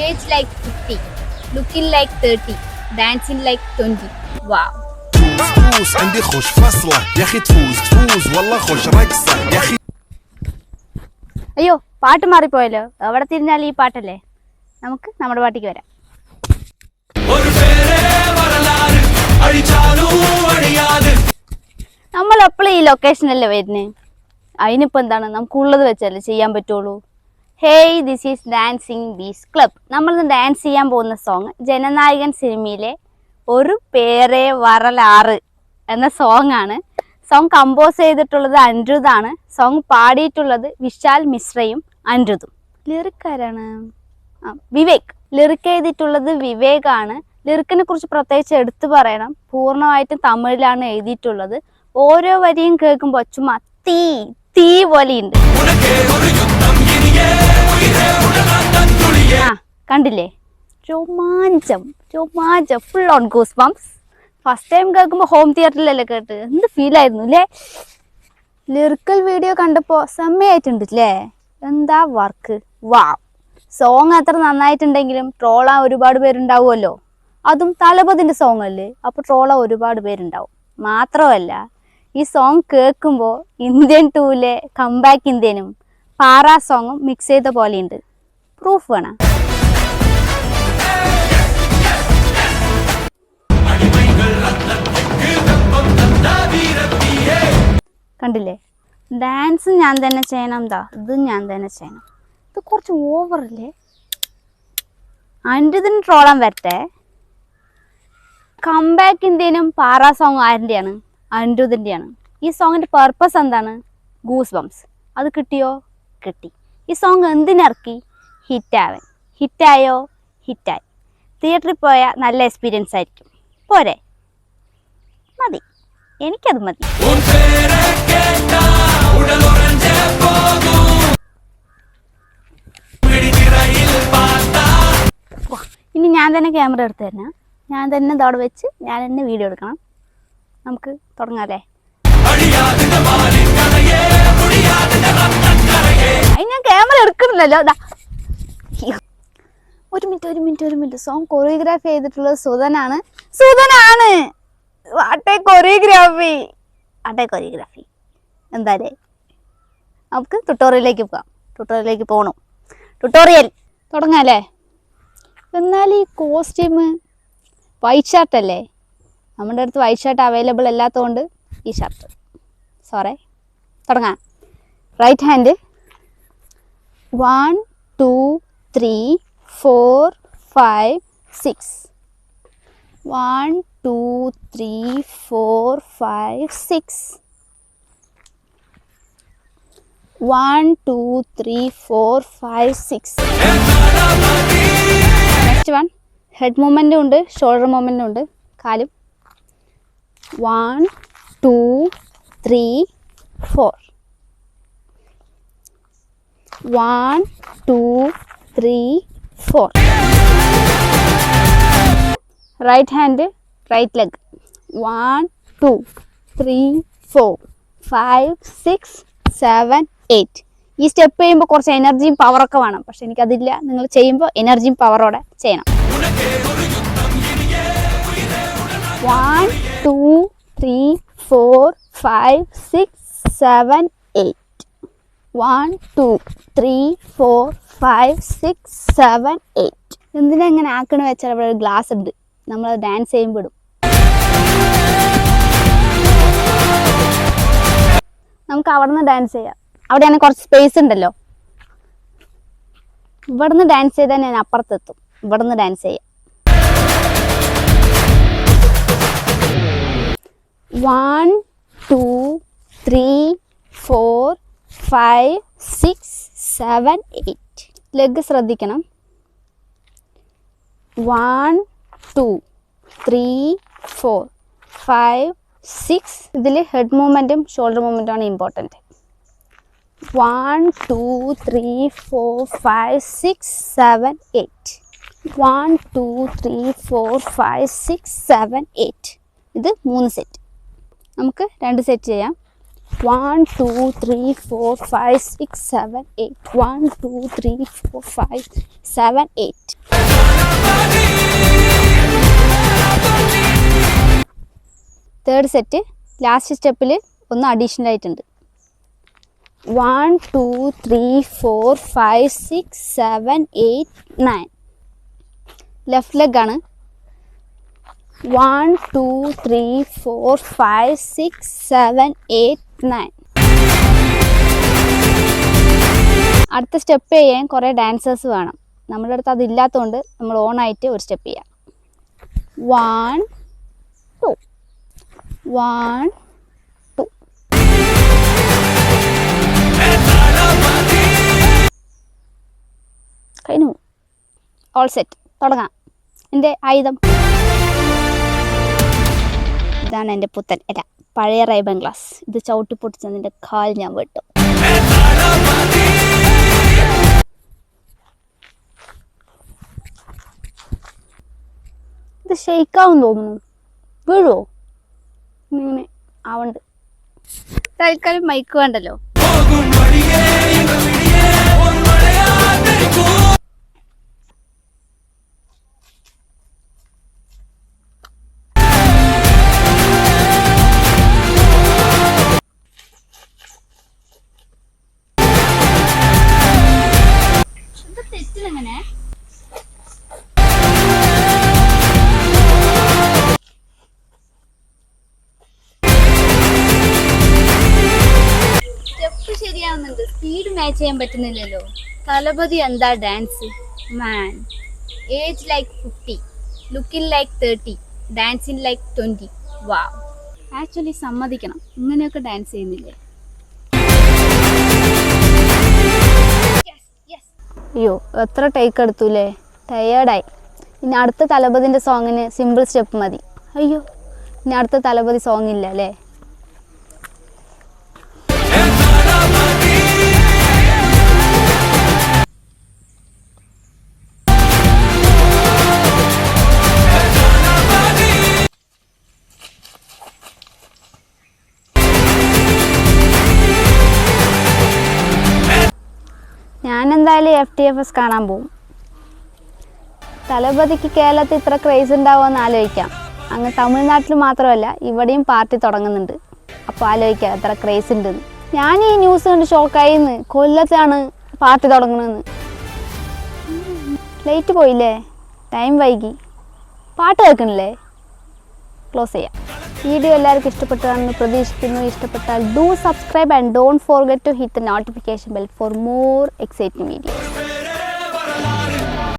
Age like 50, looking like 30, dancing like 20. Wow. فوز عندي خوش فصلة يا أخي تفوز والله خوش رقصة يا أخي. അയ്യോ പാട്ട് മാറിപ്പോയല്ലോ. എവിടെ തിരിഞ്ഞാലും ഈ പാട്ടല്ലേ. നമുക്ക് നമ്മുടെ പാട്ടിക്ക് വരാം. നമ്മൾ എപ്പോഴും ഈ ലൊക്കേഷനല്ലേ വരുന്നത്. അതിനിപ്പോൾ എന്താണ്, നമുക്കുള്ളത് വെച്ചല്ലേ ചെയ്യാൻ പറ്റുള്ളൂ. Hey, this is dancing bees club. നമ്മളിന്ന് ഡാൻസ് ചെയ്യാൻ പോകുന്ന സോങ് ജനനായകൻ സിനിമയിലെ ഒരു പേരെ വരലാറ് എന്ന സോങ് ആണ്. സോങ് കമ്പോസ് ചെയ്തിട്ടുള്ളത് അനിരുദ്ധാണ്. സോങ് പാടിയിട്ടുള്ളത് വിശാൽ മിശ്രയും അനിരുദ്ധും. ലിറിക് ആരാണ്? വിവേക്. ലിറിക് എഴുതിയിട്ടുള്ളത് വിവേകാണ്. ലിറിക്കിനെ കുറിച്ച് പ്രത്യേകിച്ച് എടുത്തു പറയണം. പൂർണ്ണമായിട്ടും തമിഴിലാണ് എഴുതിയിട്ടുള്ളത്. ഓരോ വരിയും കേൾക്കുമ്പോൾ ചുമ്മാ തീ തീ പോലെയുണ്ട്. കണ്ടില്ലേ, രോമാഞ്ചം രോമാഞ്ചം, full on goose bumps. First time കേൾക്കുമ്പോൾ ഹോം തിയേറ്ററിലല്ലേ കേട്ട്, എന്ത് ഫീലായിരുന്നു അല്ലേ. ലിറിക്കൽ വീഡിയോ കണ്ടപ്പോൾ സെമ്മയായിട്ടുണ്ട് അല്ലേ. എന്താ വർക്ക്, വാ. സോങ് അത്ര നന്നായിട്ടുണ്ടെങ്കിലും ട്രോളാൻ ഒരുപാട് പേരുണ്ടാവുമല്ലോ. അതും തലപതിൻ്റെ സോങ് അല്ലേ, അപ്പോൾ ട്രോളാൻ ഒരുപാട് പേരുണ്ടാവും. മാത്രമല്ല ഈ സോങ് കേൾക്കുമ്പോൾ ഇന്ത്യൻ 2-ലെ കംബാക്ക് ഇന്ത്യനും പാറ സോങ്ങും മിക്സ് ചെയ്ത പോലെയുണ്ട്. പ്രൂഫ് വേണം. കണ്ടില്ലേ, ഡാൻസ് ഞാൻ തന്നെ ചെയ്യണം, ഇതും ഞാൻ തന്നെ ചെയ്യണം. ഇത് കുറച്ച് ഓവറല്ലേ. അനിരുദ്ധിന് ട്രോളാൻ വരട്ടെ. കംബാക്ക് ഇന്ത്യനും പാറ സോങ് ആരിൻ്റെയാണ്? അനിരുദ്ധിൻ്റെയാണ്. ഈ സോങ്ങിൻ്റെ പർപ്പസ് എന്താണ്? Goosebumps. അത് കിട്ടിയോ? കിട്ടി. ഈ സോങ് എന്തിനിറക്കി? ഹിറ്റാവൻ. ഹിറ്റായോ? ഹിറ്റായി. തിയേറ്ററിൽ പോയാൽ നല്ല എക്സ്പീരിയൻസ് ആയിരിക്കും. പോരെ? മതി, എനിക്കത് മതി. ഇനി ഞാൻ തന്നെ ക്യാമറ എടുത്ത് തരണം. ഞാൻ തന്നെ ഇതവിടെ വെച്ച് ഞാൻ തന്നെ വീഡിയോ എടുക്കണം. നമുക്ക് തുടങ്ങാല്ലേ? ഞാൻ ക്യാമറ എടുക്കണില്ലല്ലോ. ഒരു മിനിറ്റ്. സോങ് കൊറിയോഗ്രാഫി ചെയ്തിട്ടുള്ളത് സുധനാണ്. കൊറിയോഗ്രാഫി എന്തായാലേ നമുക്ക് ട്യൂട്ടോറിയലിലേക്ക് പോകണം. ട്യൂട്ടോറിയൽ തുടങ്ങാല്ലേ? എന്നാൽ ഈ കോസ്റ്റ്യൂം വൈറ്റ് ഷർട്ടല്ലേ. നമ്മുടെ അടുത്ത് വൈറ്റ് ഷർട്ട് അവൈലബിൾ അല്ലാത്തതുകൊണ്ട് ഈ ഷർട്ട്. തുടങ്ങാം. Right hand 1 2 3 4 5 6. 1 2 3 4 5 6. 1 2 3 4 5 6. Next one head മൂവ്മെൻറ്റും ഉണ്ട്, ഷോൾഡർ മൂവ്മെൻറ്റും ഉണ്ട്, കാലും. 1 2 3 4. 1 2 3 4. Right hand right leg 1 2 3 4 5 6 7 8. ഈ സ്റ്റെപ്പ് ചെയ്യുമ്പോൾ കുറച്ച് എനർജിയും പവറൊക്കെ വേണം. പക്ഷെ എനിക്കതില്ല. നിങ്ങൾ ചെയ്യുമ്പോൾ എനർജിയും പവറോടെ ചെയ്യണം. 1 2 3 4 5 6 7 8. 1 2 3 4 5 6 7 8. എന്തിനാ ഇങ്ങനെ ആക്കണ വെച്ചാൽ അവിടെ ഒരു ഗ്ലാസ് ഉണ്ട്, നമ്മൾ ഡാൻസ് ചെയ്യുമ്പോൾ ഇടും. നമുക്ക് അവിടെ നിന്ന് ഡാൻസ് ചെയ്യാം. അവിടെയാണെങ്കിൽ കുറച്ച് സ്പേസ് ഉണ്ടല്ലോ. ഇവിടെ നിന്ന് ഡാൻസ് ചെയ്താൽ ഞാൻ അപ്പുറത്തെത്തും. ഇവിടെ നിന്ന് ഡാൻസ് ചെയ്യാം. 1 2 3 4 5 6 7 8. ലെഗ് ശ്രദ്ധിക്കണം. 1 2 3 4 5 6. ഇതിൽ ഹെഡ് മൂവ്മെൻറ്റും ഷോൾഡർ മൂവ്മെൻറ്റും ആണ് ഇമ്പോർട്ടൻറ്റ്. 1 2 3 4 5 6 7 8. 1 2 3 4 5 6 7 8. ഇത് 3 സെറ്റ്. നമുക്ക് 2 സെറ്റ് ചെയ്യാം. 1 2 3 4 5 6 7 8 1 2 3 4 5 7 8 തേർഡ് സെറ്റ് ലാസ്റ്റ് സ്റ്റെപ്പിൽ ഒന്ന് അഡീഷണൽ ആയിട്ടുണ്ട് 1 2 3 4 5 6 7 8 9 ലെഫ്റ്റ് ലെഗ് ആണ് 1 2 3 4 5 6 7 8 9 അടുത്ത സ്റ്റെപ്പ് ചെയ്യാൻ കുറേ ഡാൻസേഴ്സ് വേണം. നമ്മുടെ അടുത്ത് അതില്ലാത്തതുകൊണ്ട് നമ്മൾ ഓണായിട്ട് ഒരു സ്റ്റെപ്പ് ചെയ്യാം. 1 2 1 2 കഴിഞ്ഞു. All set. തുടങ്ങാം. എൻ്റെ ആയുധം ഇതാണ്. എൻ്റെ പുത്തൻ അല്ല പഴയ റൈബൻ ഗ്ലാസ്. ഇത് ചവിട്ടി പൊട്ടിച്ചതിൻ്റെ കാൽ ഞാൻ വെട്ടും. ഇത് ഷെയ്ക്കാവും തോന്നുന്നു. വീഴുവോ? ഇങ്ങനെ ആവണ്ട്. തൽക്കാലം മൈക്ക് വേണ്ടല്ലോ. തെറ്റിലെങ്ങനെ സ്റ്റെപ്പ് ശരിയാവുന്നുണ്ട്. സ്പീഡ് മാച്ച് ചെയ്യാൻ പറ്റുന്നില്ലല്ലോ. തലപതി എന്താ dance man. Age like 50, looking like 30, dancing like 20. Wow. Actually സമ്മതിക്കണം, ഇങ്ങനെയൊക്കെ ഡാൻസ് ചെയ്യുന്നില്ലേ? അയ്യോ എത്ര ടേക്ക് എടുത്തുല്ലേ. ടയേർഡായി. ഇനി അടുത്ത തലപതിൻ്റെ സോങ്ങിന് സിമ്പിൾ സ്റ്റെപ്പ് മതി. അയ്യോ ഇനി അടുത്ത തലപതി സോങ് ഇല്ല അല്ലേ? ഞാനെന്തായാലും FTFS കാണാൻ പോകും. തലപതിക്ക് കേരളത്തിൽ ഇത്ര ക്രേസ് ഉണ്ടാവുമെന്ന് ആലോചിക്കാം. അങ്ങ് തമിഴ്നാട്ടിൽ മാത്രമല്ല ഇവിടെയും പാർട്ടി തുടങ്ങുന്നുണ്ട്. അപ്പോൾ ആലോചിക്കാം എത്ര ക്രേസ് ഉണ്ടെന്ന്. ഞാൻ ഈ ന്യൂസ് കണ്ട് ഷോക്കായിന്ന്. കൊല്ലത്താണ് പാർട്ടി തുടങ്ങുന്നതെന്ന്. ലേറ്റ് പോയില്ലേ? ടൈം വൈകി. പാട്ട് കേൾക്കണില്ലേ? ക്ലോസ് ചെയ്യാം. വീഡിയോ എല്ലാവർക്കും ഇഷ്ടപ്പെട്ടതാണെന്ന് പ്രതീക്ഷിക്കുന്നു. ഇഷ്ടപ്പെട്ടാൽ do subscribe and don't forget to hit the notification bell for more exciting videos.